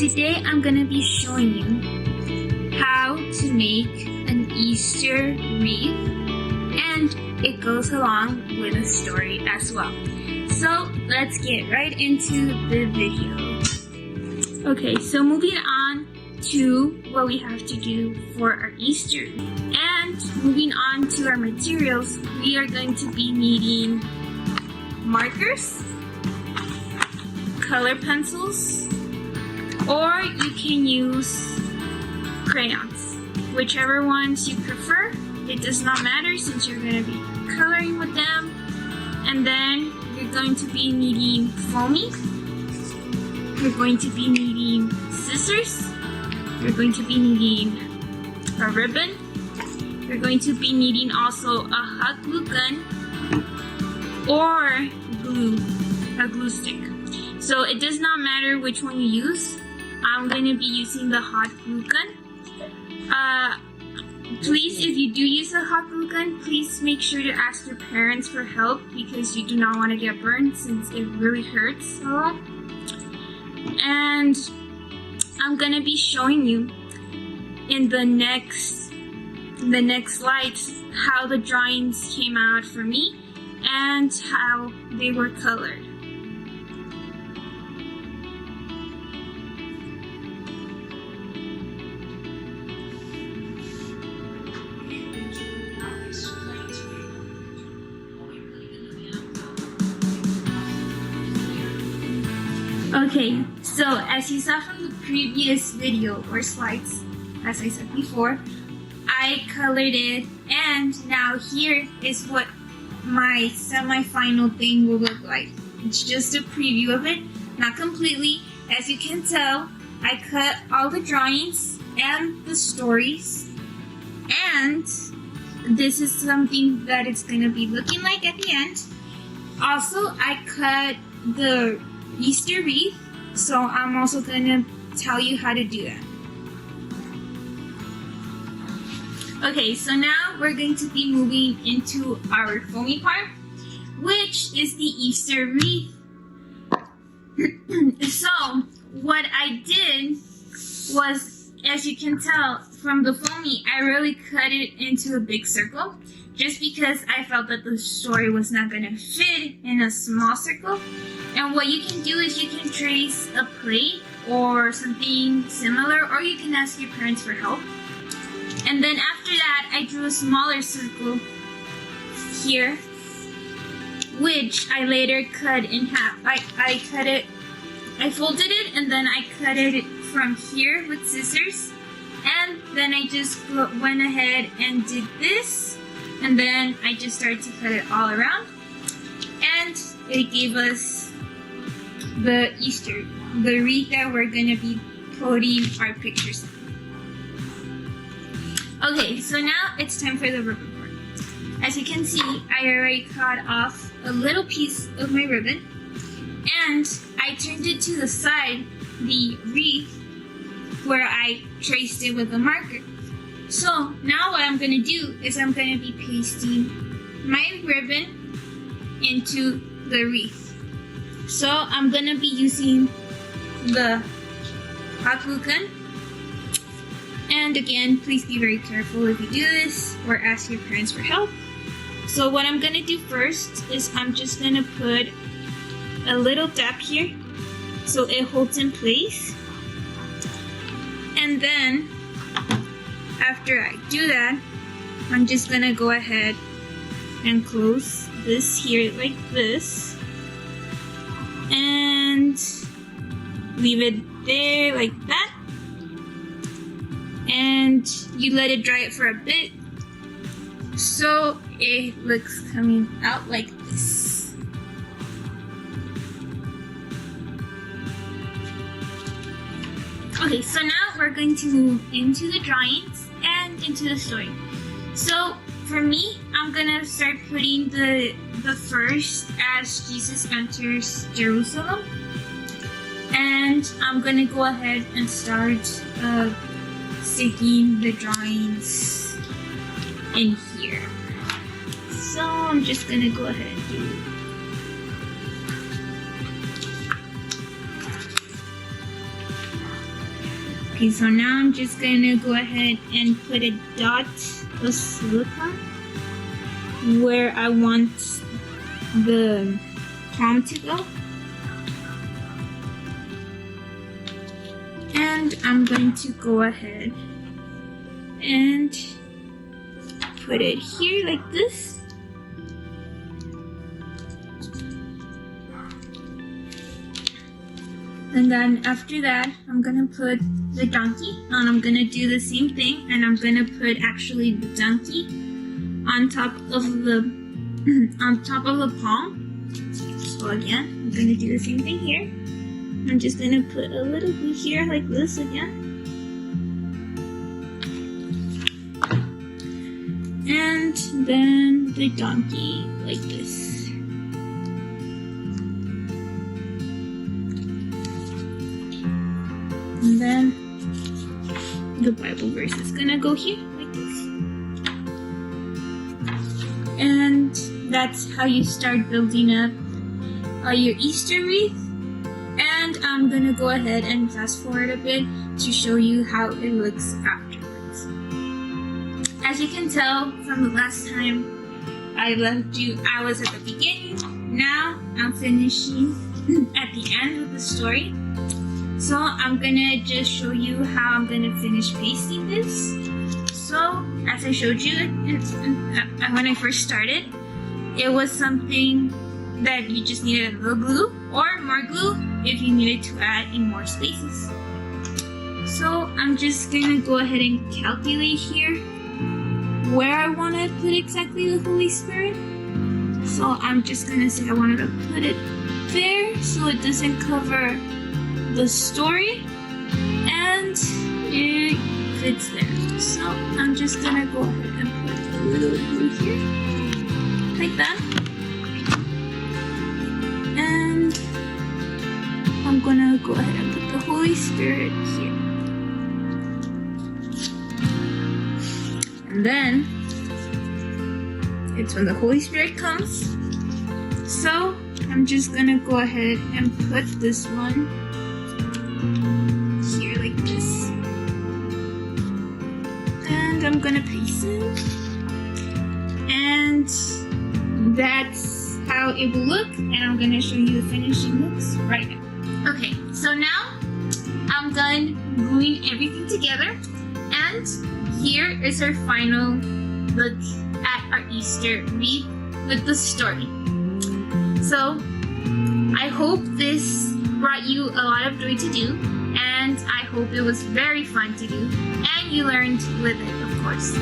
today I'm gonna be showing you how to make an Easter wreath, and it goes along with a story as well. So let's get right into the video. Okay, so moving on to what we have to do for our Easter. And moving on to our materials, we are going to be needing markers, color pencils, or you can use crayons. Whichever ones you prefer, it does not matter since you're going to be coloring with them. And then you're going to be needing foamy, you're going to be needing scissors, you're going to be needing a ribbon, you're going to be needing also a hot glue gun or glue, a glue stick. So it does not matter which one you use. I'm going to be using the hot glue gun. Please, if you do use a hot glue gun, please make sure to ask your parents for help because you do not want to get burned since it really hurts a lot. And I'm going to be showing you in the next slides how the drawings came out for me and how they were colored. Okay, so as you saw from the previous video or slides, as I said before, I colored it, and now here is what my semi-final thing will look like. It's just a preview of it, not completely. As you can tell, I cut all the drawings and the stories, and this is something that it's gonna be looking like at the end. Also, I cut the Easter wreath, so I'm also gonna tell you how to do that. Okay, so now we're going to be moving into our foamy part, which is the Easter wreath. So what I did was, as you can tell from the foamy, I really cut it into a big circle just because I felt that the story was not going to fit in a small circle. And what you can do is you can trace a plate or something similar, or you can ask your parents for help. And then after that, I drew a smaller circle here, which I later cut in half. I folded it, and then I cut it from here with scissors. And then I just went ahead and did this, and then I just started to cut it all around. And it gave us the wreath that we're gonna be putting our pictures in. Okay, so now it's time for the ribbon part. As you can see, I already cut off a little piece of my ribbon, and I turned it to the side, the wreath, where I traced it with a marker. So now what I'm going to do is I'm going to be pasting my ribbon into the wreath. So I'm going to be using the hot glue gun. And again, please be very careful if you do this, or ask your parents for help. So what I'm going to do first is I'm just going to put a little dab here so it holds in place. And then after I do that, I'm just going to go ahead and close this here like this and leave it there like that. And you let it dry it for a bit so it looks coming out like this. Okay, so now we're going to move into the drawings and into the story. So for me, I'm gonna start putting the first as Jesus enters Jerusalem, and I'm gonna go ahead and start sticking the drawings in here. So I'm just gonna go ahead and do it. Okay, so now I'm just gonna go ahead and put a dot of silicone where I want the palm to go. And I'm going to go ahead and put it here like this. And then after that, I'm gonna put the donkey, and I'm gonna do the same thing, and I'm gonna put actually the donkey on top of the palm. So again, I'm gonna do the same thing here. I'm just gonna put a little bit here like this again. And then the donkey like this. And then the Bible verse is gonna go here like this. And that's how you start building up your Easter wreath. And I'm gonna go ahead and fast forward a bit to show you how it looks afterwards. As you can tell from the last time I left you, I was at the beginning. Now I'm finishing at the end of the story. So I'm gonna just show you how I'm gonna finish pasting this. So as I showed you when I first started, it was something that you just needed a little glue or more glue if you needed to add in more spaces. So I'm just gonna go ahead and calculate here where I want to put exactly the Holy Spirit. So I'm just gonna say I wanted to put it there so it doesn't cover the story and it fits there. So I'm just gonna go ahead and put a little glue here like that. And I'm gonna go ahead and put the Holy Spirit here. And then it's when the Holy Spirit comes. So I'm just gonna go ahead and put this one here like this. And I'm gonna paste it. And that's how it will look. And I'm gonna show you the finishing looks right now. Okay, so now I'm done gluing everything together. And here is our final look at our Easter wreath with the story. So I hope this brought you a lot of joy to do, and I hope it was very fun to do, and you learned with it, of course.